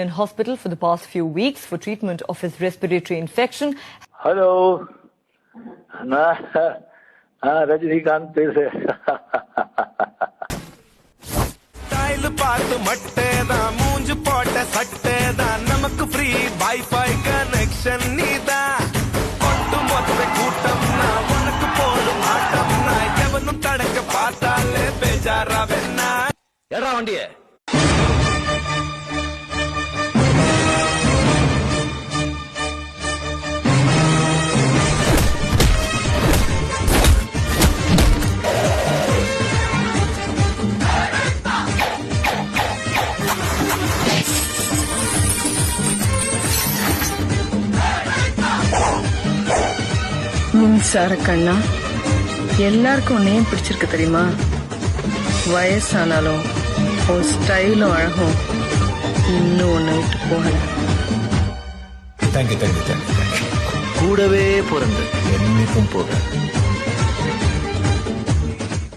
In hospital for the past few weeks for treatment of his respiratory infection. Hello Rajinikanth से style पात मट्टे दा मूंज पोटे सट्टे दा नमक फ्री वाईफाई कनेक्शन नीदा कोट्टु मोत्ते कूटम ना उनक पोडु आटम ना एवनु तडक पाताले बेजारा वेन्ना एडा वंडिये மின்சார கண்ணா, எல்லாருக்கும் உன்னையும் பிடிச்சிருக்கு தெரியுமா? வயசானாலும் உன் ஸ்டைலும் அழகும் இன்னும் ஒன்று விட்டு போகல. தேங்க்யூ கூடவே பிறந்து என்னைக்கும் போக